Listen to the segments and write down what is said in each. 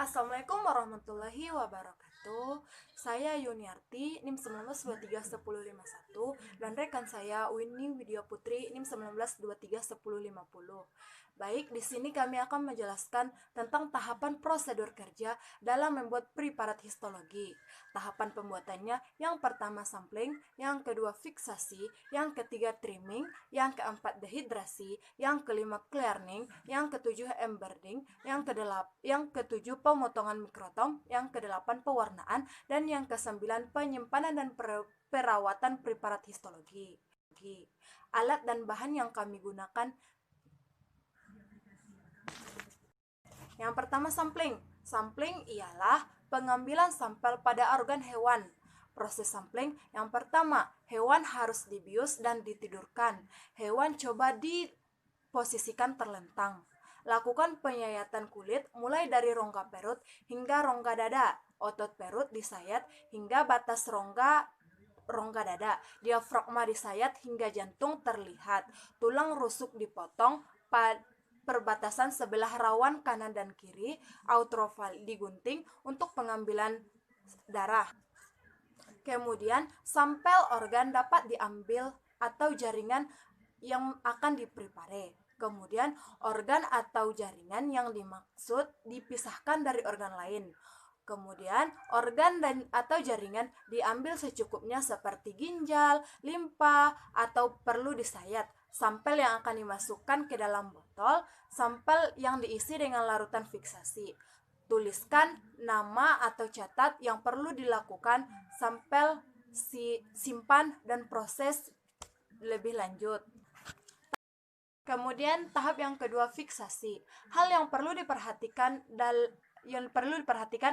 Assalamualaikum warahmatullahi wabarakatuh. Saya Yuniarti, NIM 19231051 dan rekan saya Winnie Widya Putri, NIM 19231050. Baik, di sini kami akan menjelaskan tentang tahapan prosedur kerja dalam membuat preparat histologi. Tahapan pembuatannya yang pertama sampling, yang kedua fiksasi, yang ketiga trimming, yang keempat dehidrasi, yang kelima clearing, yang ketujuh emberding, yang ketujuh pemotongan mikrotom, yang kedelapan pewarnaan, dan yang kesembilan penyimpanan dan perawatan preparat histologi. Alat dan bahan yang kami gunakan. Yang pertama sampling. Sampling ialah pengambilan sampel pada organ hewan. Proses sampling yang pertama, hewan harus dibius dan ditidurkan. Hewan coba diposisikan terlentang. Lakukan penyayatan kulit mulai dari rongga perut hingga rongga dada. Otot perut disayat hingga batas rongga dada. Diafragma disayat hingga jantung terlihat. Tulang rusuk dipotong perbatasan sebelah rawan kanan dan kiri. Autroval digunting untuk pengambilan darah. Kemudian sampel organ dapat diambil atau jaringan yang akan diprepare. Kemudian organ atau jaringan yang dimaksud dipisahkan dari organ lain. Kemudian organ atau jaringan diambil secukupnya seperti ginjal, limpa, atau perlu disayat. Sampel yang akan dimasukkan ke dalam botol, sampel yang diisi dengan larutan fiksasi. Tuliskan nama atau catat yang perlu dilakukan, sampel simpan dan proses lebih lanjut. Kemudian tahap yang kedua fiksasi. Hal yang perlu diperhatikan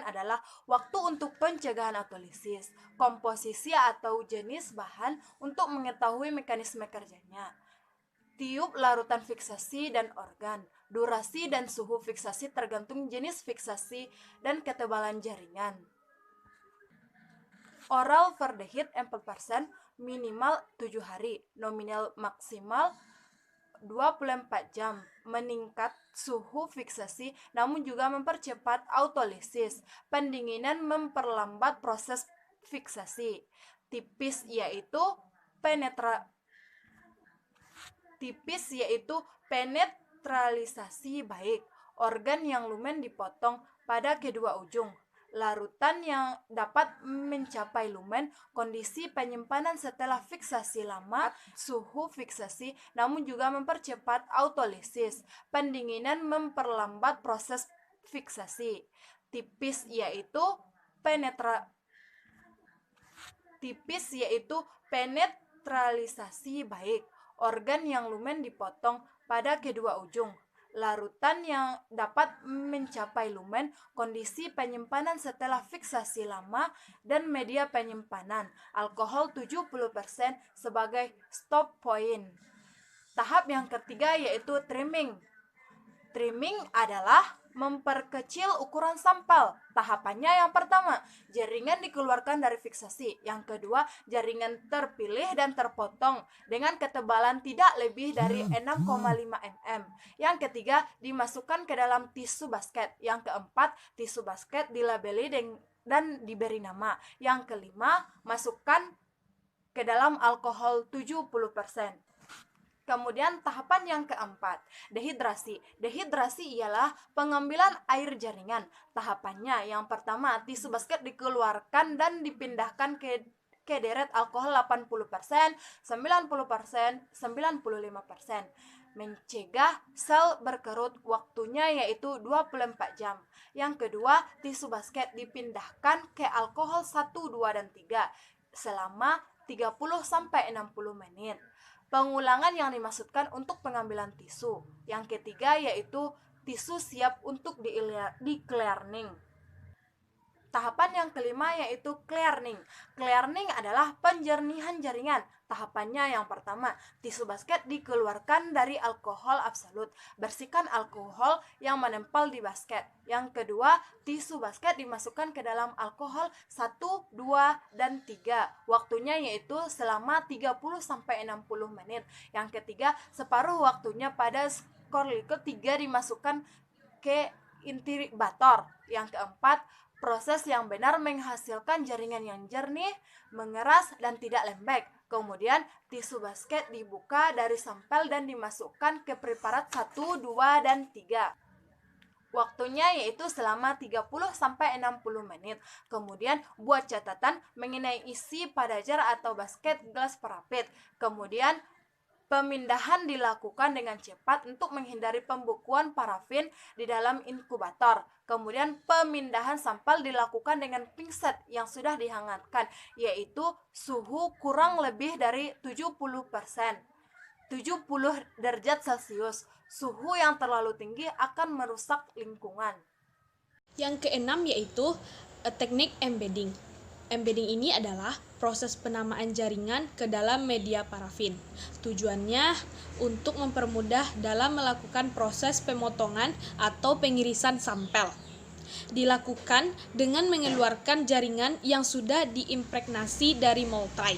adalah waktu untuk pencegahan autolisis, komposisi atau jenis bahan untuk mengetahui mekanisme kerjanya, tiup larutan fiksasi dan organ, durasi dan suhu fiksasi tergantung jenis fiksasi dan ketebalan jaringan. Oral formaldehyde 4% minimal 7 hari, nominal maksimal 24 jam, meningkat suhu fiksasi namun juga mempercepat autolisis. Pendinginan memperlambat proses fiksasi. Tipis yaitu penetralisasi baik. Organ yang lumen dipotong pada kedua ujung. Larutan yang dapat mencapai lumen, kondisi penyimpanan setelah fiksasi lama, suhu fiksasi namun juga mempercepat autolisis. Pendinginan memperlambat proses fiksasi. Tipis yaitu penetralisasi baik. Organ yang lumen dipotong pada kedua ujung. Larutan yang dapat mencapai lumen, kondisi penyimpanan setelah fiksasi lama, dan media penyimpanan. Alkohol 70% sebagai stop point. Tahap yang ketiga yaitu trimming. Trimming adalah memperkecil ukuran sampel. Tahapannya yang pertama, jaringan dikeluarkan dari fiksasi. Yang kedua, jaringan terpilih dan terpotong dengan ketebalan tidak lebih dari 6,5 mm. Yang ketiga, dimasukkan ke dalam tisu basket. Yang keempat, tisu basket dilabeli dan diberi nama. Yang kelima, masukkan ke dalam alkohol 70%. Kemudian tahapan yang keempat, dehidrasi. Dehidrasi ialah pengambilan air jaringan. Tahapannya yang pertama, tisu basket dikeluarkan dan dipindahkan ke deret alkohol 80%, 90%, 95%. Mencegah sel berkerut, waktunya yaitu 24 jam. Yang kedua, tisu basket dipindahkan ke alkohol 1, 2, dan 3 selama 30-60 menit. Pengulangan yang dimaksudkan untuk pengambilan tisu. Yang ketiga yaitu tisu siap untuk di-clearing. Tahapan yang kelima yaitu clearing. Clearing adalah penjernihan jaringan. Tahapannya yang pertama, tisu basket dikeluarkan dari alkohol absolut. Bersihkan alkohol yang menempel di basket. Yang kedua, tisu basket dimasukkan ke dalam alkohol 1, 2, dan 3. Waktunya yaitu selama 30-60 menit. Yang ketiga, separuh waktunya pada skor liquid 3 dimasukkan ke inkubator. Yang keempat, proses yang benar menghasilkan jaringan yang jernih, mengeras, dan tidak lembek. Kemudian tisu basket dibuka dari sampel dan dimasukkan ke preparat 1, 2, dan 3. Waktunya yaitu selama 30-60 menit. Kemudian buat catatan mengenai isi pada jar atau basket gelas parafin. Kemudian pemindahan dilakukan dengan cepat untuk menghindari pembekuan parafin di dalam inkubator. Kemudian pemindahan sampel dilakukan dengan pinset yang sudah dihangatkan, yaitu suhu kurang lebih dari 70 derajat Celcius. Suhu yang terlalu tinggi akan merusak lingkungan. Yang keenam yaitu teknik embedding. Embedding ini adalah proses penamaan jaringan ke dalam media parafin. Tujuannya untuk mempermudah dalam melakukan proses pemotongan atau pengirisan sampel. Dilakukan dengan mengeluarkan jaringan yang sudah diimpregnasi dari multrai.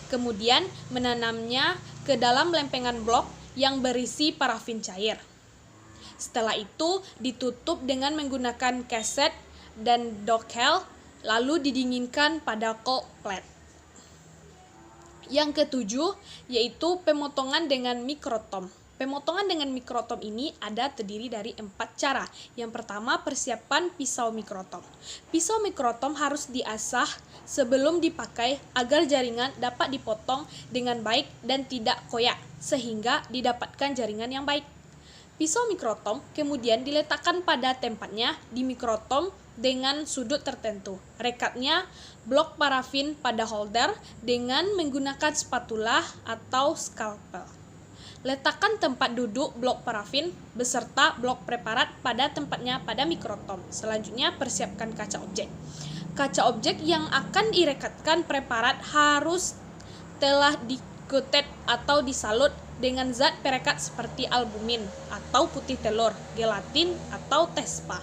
Kemudian menanamnya ke dalam lempengan blok yang berisi parafin cair. Setelah itu ditutup dengan menggunakan kaset dan dokel, lalu didinginkan pada cold plate. Yang ketujuh yaitu pemotongan dengan mikrotom. Pemotongan dengan mikrotom ini terdiri dari 4 cara. Yang pertama, persiapan pisau mikrotom. Pisau mikrotom harus diasah sebelum dipakai agar jaringan dapat dipotong dengan baik dan tidak koyak, sehingga didapatkan jaringan yang baik. Pisau mikrotom kemudian diletakkan pada tempatnya di mikrotom dengan sudut tertentu. Rekatnya blok parafin pada holder dengan menggunakan spatula atau scalpel. Letakkan tempat duduk blok parafin beserta blok preparat pada tempatnya pada mikrotom. Selanjutnya, persiapkan kaca objek. Kaca objek yang akan direkatkan preparat harus telah dikotet atau disalut dengan zat perekat seperti albumin atau putih telur, gelatin atau tespa.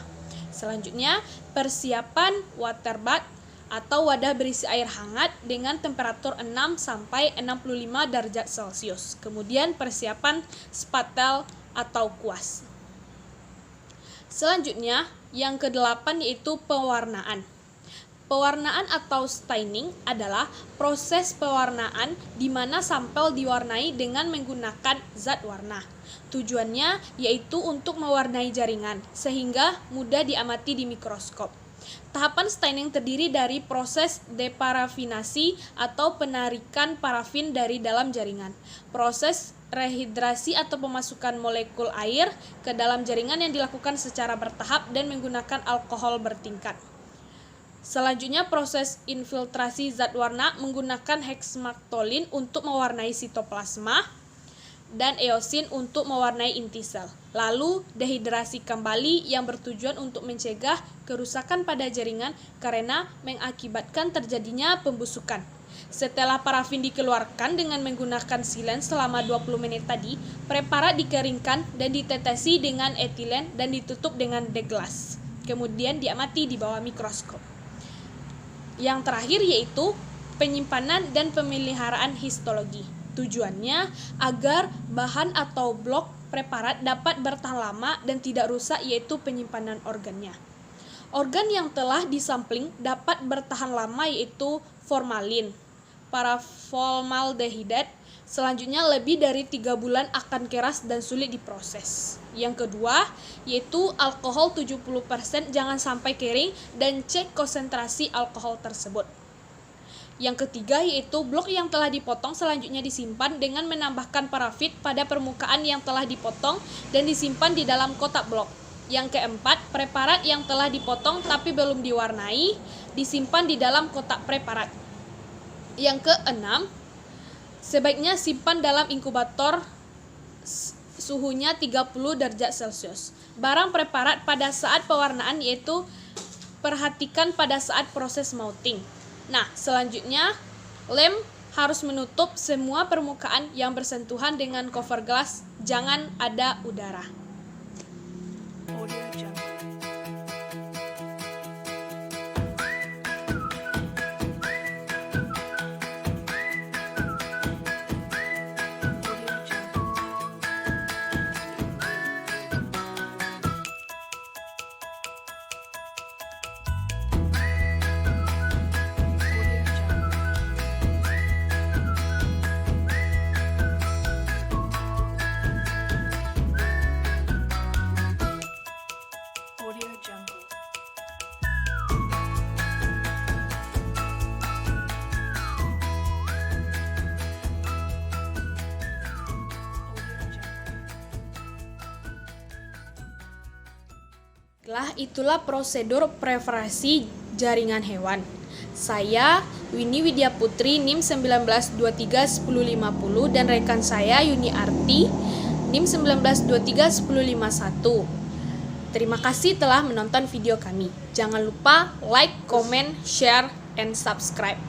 Selanjutnya, persiapan waterbath atau wadah berisi air hangat dengan temperatur 6-65 derajat Celcius. Kemudian persiapan spatel atau kuas. Selanjutnya, yang kedelapan yaitu pewarnaan. Pewarnaan atau staining adalah proses pewarnaan di mana sampel diwarnai dengan menggunakan zat warna. Tujuannya yaitu untuk mewarnai jaringan sehingga mudah diamati di mikroskop. Tahapan staining terdiri dari proses deparafinasi atau penarikan parafin dari dalam jaringan, proses rehidrasi atau pemasukan molekul air ke dalam jaringan yang dilakukan secara bertahap dan menggunakan alkohol bertingkat. Selanjutnya, proses infiltrasi zat warna menggunakan hexmaktolin untuk mewarnai sitoplasma dan eosin untuk mewarnai inti sel. Lalu, dehidrasi kembali yang bertujuan untuk mencegah kerusakan pada jaringan karena mengakibatkan terjadinya pembusukan. Setelah parafin dikeluarkan dengan menggunakan silen selama 20 menit tadi, preparat dikeringkan dan ditetesi dengan etilen dan ditutup dengan deglas. Kemudian diamati di bawah mikroskop. Yang terakhir yaitu penyimpanan dan pemeliharaan histologi. Tujuannya agar bahan atau blok preparat dapat bertahan lama dan tidak rusak, yaitu penyimpanan organnya. Organ yang telah disampling dapat bertahan lama yaitu formalin, paraformaldehidat. Selanjutnya lebih dari 3 bulan akan keras dan sulit diproses. Yang kedua yaitu alkohol 70%, jangan sampai kering dan cek konsentrasi alkohol tersebut. Yang ketiga yaitu blok yang telah dipotong selanjutnya disimpan dengan menambahkan parafin pada permukaan yang telah dipotong dan disimpan di dalam kotak blok. Yang keempat, preparat yang telah dipotong tapi belum diwarnai disimpan di dalam kotak preparat. Yang keenam, sebaiknya simpan dalam inkubator suhunya 30 derajat Celcius. Barang preparat pada saat pewarnaan yaitu perhatikan pada saat proses moulding. Nah, selanjutnya lem harus menutup semua permukaan yang bersentuhan dengan cover glass, jangan ada udara. Itulah prosedur preferensi jaringan hewan. Saya Winnie Widya Putri NIM 19231050 dan rekan saya Yuni Arti NIM 19231051. Terima kasih telah menonton video kami. Jangan lupa like, comment, share, and subscribe.